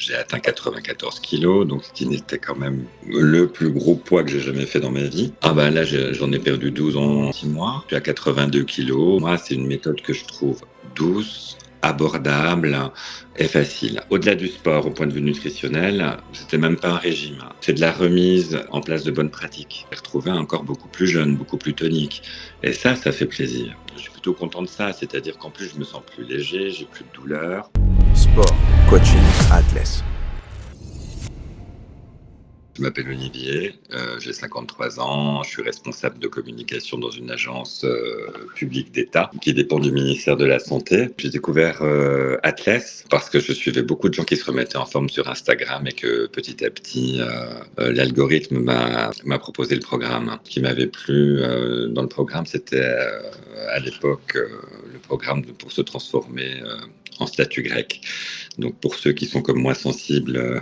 J'ai atteint 94 kilos, donc ce qui n'était quand même le plus gros poids que j'ai jamais fait dans ma vie. Ah bah là, j'en ai perdu 12 en 6 mois. Je suis à 82 kilos. Moi, c'est une méthode que je trouve douce, abordable et facile. Au-delà du sport, au point de vue nutritionnel, c'était même pas un régime. C'est de la remise en place de bonnes pratiques. J'ai retrouvé un corps beaucoup plus jeune, beaucoup plus tonique. Et ça fait plaisir. Je suis plutôt content de ça. C'est-à-dire qu'en plus, je me sens plus léger, j'ai plus de douleur. Sport, coaching, Atlas. Je m'appelle Olivier, j'ai 53 ans, je suis responsable de communication dans une agence publique d'État qui dépend du ministère de la Santé. J'ai découvert Atlas parce que je suivais beaucoup de gens qui se remettaient en forme sur Instagram et que petit à petit, l'algorithme m'a proposé le programme. Ce qui m'avait plu dans le programme, c'était à l'époque le programme pour se transformer en statue grecque. Donc pour ceux qui sont comme moi sensibles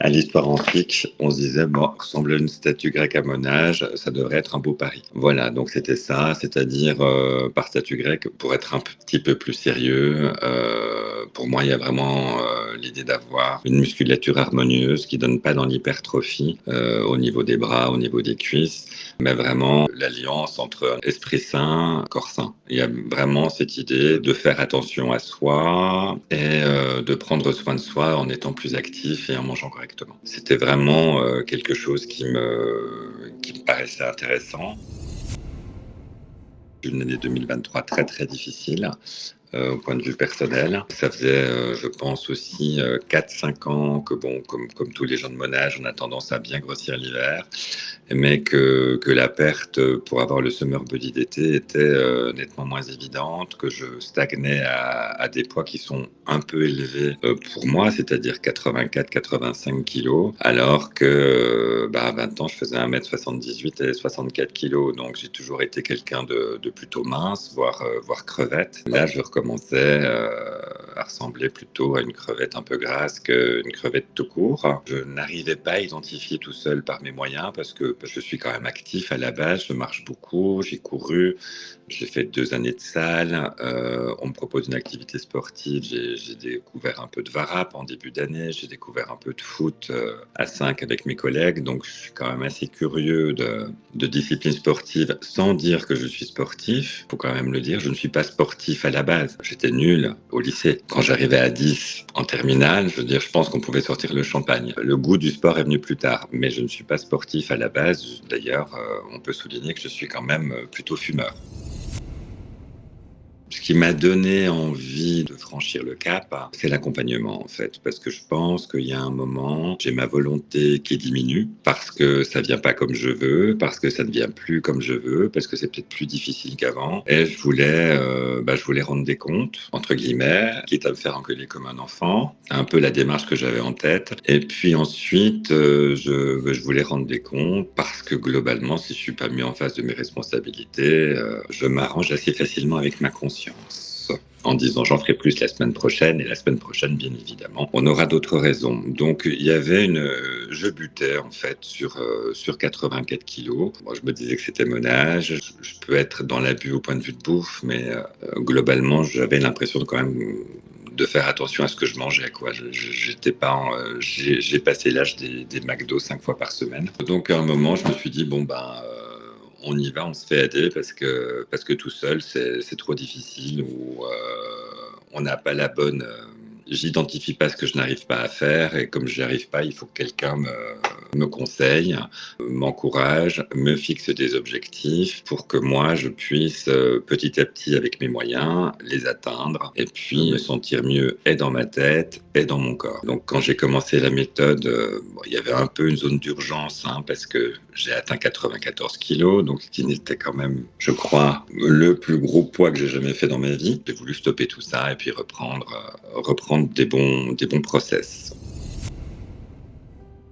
à l'histoire antique, on se disait, bon, ressembler à une statue grecque à mon âge, ça devrait être un beau pari. Voilà, donc c'était ça, c'est-à-dire par statue grecque, pour être un petit peu plus sérieux, pour moi, il y a vraiment l'idée d'avoir une musculature harmonieuse qui donne pas dans l'hypertrophie au niveau des bras, au niveau des cuisses, mais vraiment l'alliance entre esprit sain, corps sain. Il y a vraiment cette idée de faire attention à soi et de prendre soin de soi en étant plus actif et en mangeant correctement. C'était vraiment quelque chose qui me paraissait intéressant. Une année 2023 très très difficile au point de vue personnel. Ça faisait, je pense aussi, 4-5 ans que, bon, comme tous les gens de mon âge, on a tendance à bien grossir l'hiver, mais que la perte pour avoir le summer body d'été était nettement moins évidente, que je stagnais à des poids qui sont un peu élevés pour moi, c'est-à-dire 84-85 kilos, alors que à 20 ans, je faisais 1m78 et 64 kilos, donc j'ai toujours été quelqu'un de plutôt mince, voire crevette. Là, je recommençais à ressembler plutôt à une crevette un peu grasse qu'une crevette tout court. Je n'arrivais pas à identifier tout seul par mes moyens parce que je suis quand même actif à la base, je marche beaucoup, j'ai couru, j'ai fait 2 années de salle, on me propose une activité sportive, j'ai découvert un peu de varap en début d'année, j'ai découvert un peu de foot à 5 avec mes collègues, donc je suis quand même assez curieux de discipline sportive sans dire que je suis sportif. Faut quand même le dire, je ne suis pas sportif à la base. J'étais nul au lycée. Quand j'arrivais à 10 en terminale, je veux dire, je pense qu'on pouvait sortir le champagne. Le goût du sport est venu plus tard, mais je ne suis pas sportif à la base. D'ailleurs, on peut souligner que je suis quand même plutôt fumeur. Ce qui m'a donné envie de franchir le cap, c'est l'accompagnement en fait, parce que je pense qu'il y a un moment, j'ai ma volonté qui diminue parce que ça vient pas comme je veux, parce que ça ne vient plus comme je veux, parce que c'est peut-être plus difficile qu'avant. Et je voulais rendre des comptes entre guillemets, quitte à me faire engueuler comme un enfant. C'est un peu la démarche que j'avais en tête. Et puis ensuite, je voulais rendre des comptes parce que globalement, si je suis pas mis en face de mes responsabilités, je m'arrange assez facilement avec ma conscience en disant j'en ferai plus la semaine prochaine, et la semaine prochaine, bien évidemment, on aura d'autres raisons. Donc il y avait je butais en fait sur 84 kilos. Moi, je me disais que c'était mon âge. Je peux être dans l'abus au point de vue de bouffe, mais globalement, j'avais l'impression de quand même de faire attention à ce que je mangeais, quoi. J'étais pas j'ai passé l'âge des McDo 5 fois par semaine. Donc à un moment, je me suis dit on y va, on se fait aider parce que tout seul, c'est trop difficile ou on n'a pas la bonne. J'identifie pas ce que je n'arrive pas à faire et comme je n'y arrive pas, il faut que quelqu'un me conseille, m'encourage, me fixe des objectifs pour que moi je puisse petit à petit avec mes moyens les atteindre et puis me sentir mieux et dans ma tête et dans mon corps. Donc quand j'ai commencé la méthode, il y avait un peu une zone d'urgence parce que j'ai atteint 94 kilos, donc ce qui n'était quand même, je crois, le plus gros poids que j'ai jamais fait dans ma vie. J'ai voulu stopper tout ça et puis reprendre des bons process.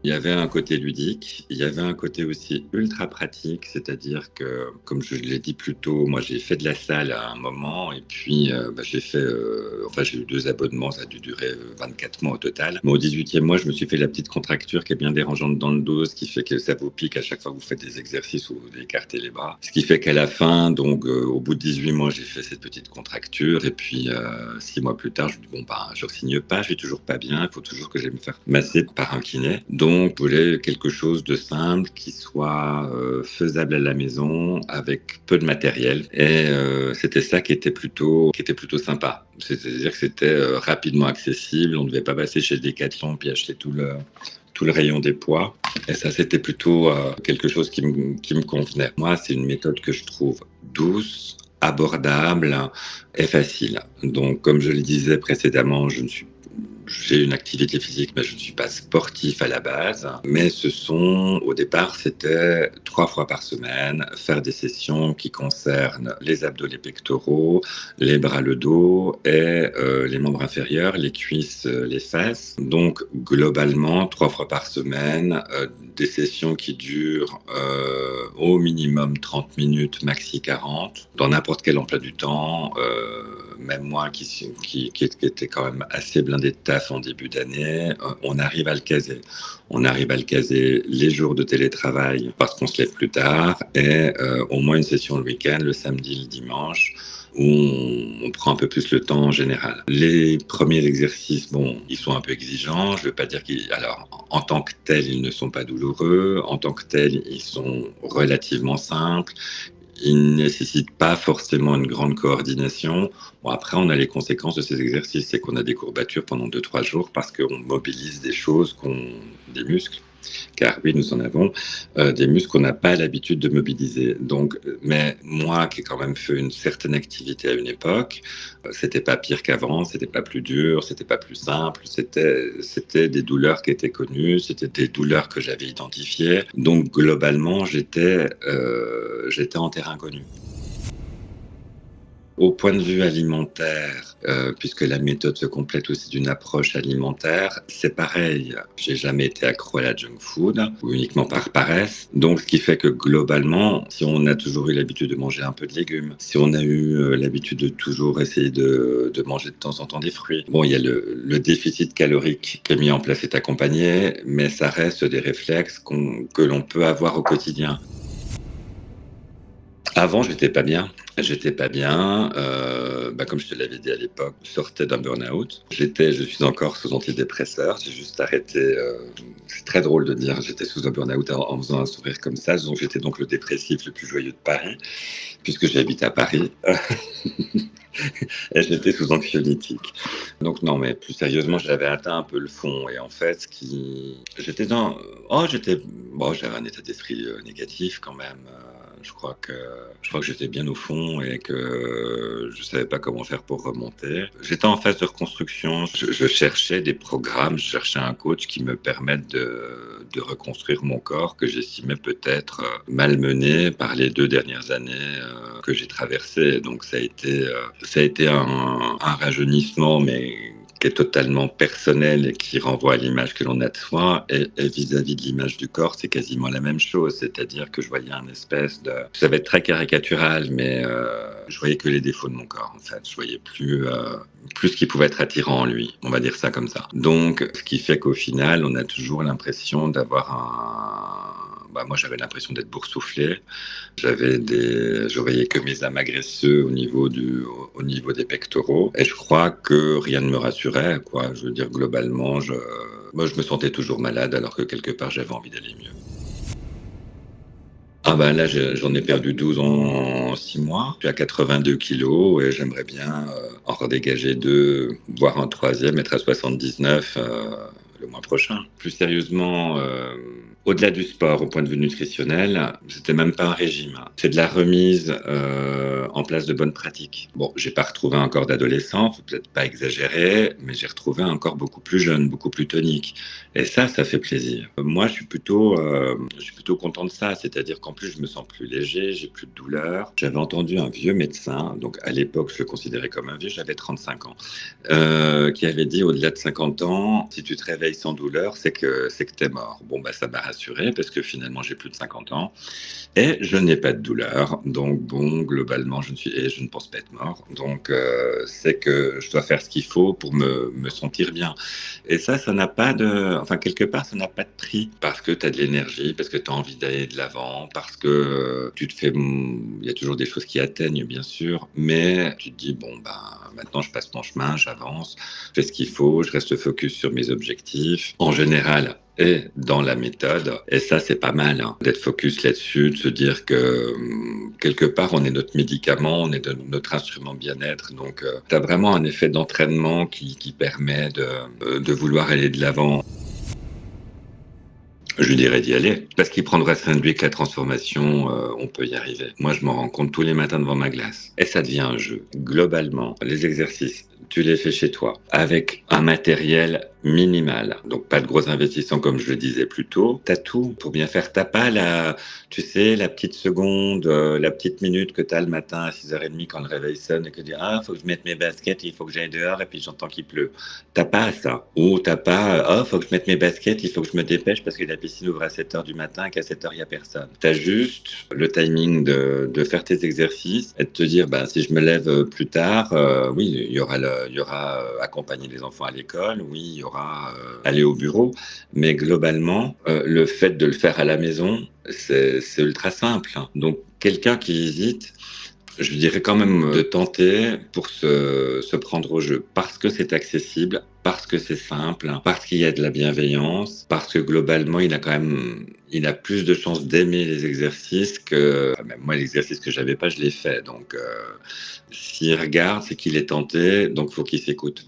Il y avait un côté ludique, il y avait un côté aussi ultra pratique, c'est-à-dire que, comme je l'ai dit plus tôt, moi j'ai fait de la salle à un moment et puis j'ai eu 2 abonnements, ça a dû durer 24 mois au total. Mais au 18e mois, je me suis fait la petite contracture qui est bien dérangeante dans le dos, ce qui fait que ça vous pique à chaque fois que vous faites des exercices où vous écartez les bras. Ce qui fait qu'à la fin, donc au bout de 18 mois, j'ai fait cette petite contracture et puis 6 mois plus tard, je me dis bon bah je signe pas, je suis toujours pas bien, il faut toujours que j'aille me faire masser par un kiné. Donc, je voulais quelque chose de simple, qui soit faisable à la maison, avec peu de matériel. Et c'était ça qui était plutôt sympa. C'est-à-dire que c'était rapidement accessible. On ne devait pas passer chez Decathlon puis acheter tout le rayon des poids. Et ça, c'était plutôt quelque chose qui me convenait. Moi, c'est une méthode que je trouve douce, abordable et facile. Donc, comme je le disais précédemment, j'ai une activité physique, mais je ne suis pas sportif à la base. Mais au départ, c'était 3 fois par semaine, faire des sessions qui concernent les abdos, les pectoraux, les bras, le dos et les membres inférieurs, les cuisses, les fesses. Donc, globalement, 3 fois par semaine, des sessions qui durent au minimum 30 minutes, maxi 40, dans n'importe quel emploi du temps. Même moi qui était quand même assez blindé de taf en début d'année, on arrive à le caser. On arrive à le caser les jours de télétravail parce qu'on se lève plus tard et au moins une session le week-end, le samedi, le dimanche, où on prend un peu plus le temps en général. Les premiers exercices, bon, ils sont un peu exigeants. Je ne veux pas dire alors, en tant que tels, ils ne sont pas douloureux. En tant que tels, ils sont relativement simples. Ils ne nécessitent pas forcément une grande coordination. Bon, après, on a les conséquences de ces exercices, c'est qu'on a des courbatures pendant 2-3 jours parce qu'on mobilise des muscles. Car oui, nous en avons des muscles qu'on n'a pas l'habitude de mobiliser. Donc, mais moi qui ai quand même fait une certaine activité à une époque, c'était pas pire qu'avant, c'était pas plus dur, c'était pas plus simple, c'était des douleurs qui étaient connues, c'était des douleurs que j'avais identifiées. Donc globalement, j'étais en terrain connu. Au point de vue alimentaire, puisque la méthode se complète aussi d'une approche alimentaire, c'est pareil. J'ai jamais été accro à la junk food, ou uniquement par paresse. Donc, ce qui fait que globalement, si on a toujours eu l'habitude de manger un peu de légumes, si on a eu l'habitude de toujours essayer de manger de temps en temps des fruits, bon, il y a le déficit calorique qui est mis en place est accompagné, mais ça reste des réflexes que l'on peut avoir au quotidien. Avant, j'étais pas bien. J'étais pas bien. Comme je te l'avais dit à l'époque, je sortais d'un burn-out. Je suis encore sous antidépresseur. J'ai juste arrêté. C'est très drôle de dire j'étais sous un burn-out en faisant un sourire comme ça. Donc j'étais donc le dépressif le plus joyeux de Paris, puisque j'habite à Paris. Et j'étais sous anxiolytique. Donc non, mais plus sérieusement, j'avais atteint un peu le fond. Et en fait, j'avais un état d'esprit négatif quand même. Je crois que j'étais bien au fond et que je savais pas comment faire pour remonter. J'étais en phase de reconstruction. Je cherchais des programmes, je cherchais un coach qui me permette de reconstruire mon corps que j'estimais peut-être malmené par les 2 dernières années que j'ai traversées. Donc ça a été un rajeunissement, mais qui est totalement personnel et qui renvoie à l'image que l'on a de soi. Et vis-à-vis de l'image du corps, c'est quasiment la même chose. C'est-à-dire que je voyais un espèce de... Ça va être très caricatural, mais je voyais que les défauts de mon corps, en fait. Je voyais plus ce qui pouvait être attirant en lui. On va dire ça comme ça. Donc, ce qui fait qu'au final, on a toujours l'impression moi, j'avais l'impression d'être boursouflé. Je voyais que mes amas graisseux au niveau des pectoraux. Et je crois que rien ne me rassurait, quoi. Je veux dire, globalement, moi, je me sentais toujours malade alors que quelque part, j'avais envie d'aller mieux. Là, j'en ai perdu 12 en 6 mois. Je suis à 82 kilos et j'aimerais bien en redégager 2, voire un troisième, être à 79 le mois prochain. Plus sérieusement, au-delà du sport, au point de vue nutritionnel, c'était même pas un régime. C'est de la remise en place de bonnes pratiques. Bon, j'ai pas retrouvé un corps d'adolescent, faut peut-être pas exagérer, mais j'ai retrouvé un corps beaucoup plus jeune, beaucoup plus tonique. Et ça fait plaisir. Moi, je suis plutôt content de ça. C'est-à-dire qu'en plus, je me sens plus léger, j'ai plus de douleur. J'avais entendu un vieux médecin, donc à l'époque, je le considérais comme un vieux, j'avais 35 ans, qui avait dit au-delà de 50 ans, si tu te réveilles réveilles sans douleur, c'est que tu es mort. Bon, bah, ça m'a rassuré parce que finalement, j'ai plus de 50 ans et je n'ai pas de douleur. Donc, bon, globalement, je ne pense pas être mort. Donc, c'est que je dois faire ce qu'il faut pour me sentir bien. Et ça n'a pas de, enfin, quelque part, ça n'a pas de prix parce que tu as de l'énergie, parce que tu as envie d'aller de l'avant, parce que tu te fais, il y a toujours des choses qui atteignent, bien sûr, mais tu te dis, bon, ben, maintenant, je passe mon chemin, j'avance, je fais ce qu'il faut, je reste focus sur mes objectifs. En général, et dans la méthode. Et ça, c'est pas mal, hein, d'être focus là-dessus, de se dire que quelque part, on est notre médicament, on est notre instrument bien-être. Donc, tu as vraiment un effet d'entraînement qui permet de vouloir aller de l'avant. Je lui dirais d'y aller, parce qu'il prendra soin de lui que la transformation, on peut y arriver. Moi, je m'en rends compte tous les matins devant ma glace. Et ça devient un jeu. Globalement, les exercices, tu les fais chez toi, avec un matériel minimal. Donc, pas de gros investissements, comme je le disais plus tôt. T'as tout pour bien faire. T'as pas tu sais, la petite seconde, la petite minute que t'as le matin à 6h30 quand le réveil sonne et que tu dis, ah, faut que je mette mes baskets, il faut que j'aille dehors et puis j'entends qu'il pleut. T'as pas ça. Ou t'as pas, oh, faut que je mette mes baskets, il faut que je me dépêche parce que la piscine ouvre à 7h du matin et qu'à 7h, il n'y a personne. T'as juste le timing de faire tes exercices et de te dire, ben, si je me lève plus tard, oui, il y aura accompagner les enfants à l'école, oui, il y aura aller au bureau, mais globalement, le fait de le faire à la maison, c'est ultra simple, hein. Donc, quelqu'un qui hésite, je dirais quand même de tenter pour se prendre au jeu, parce que c'est accessible, parce que c'est simple, parce qu'il y a de la bienveillance, parce que globalement, il a plus de chances d'aimer les exercices que, enfin, même moi, l'exercice que j'avais pas, je l'ai fait. Donc, s'il regarde, c'est qu'il est tenté, donc faut qu'il s'écoute.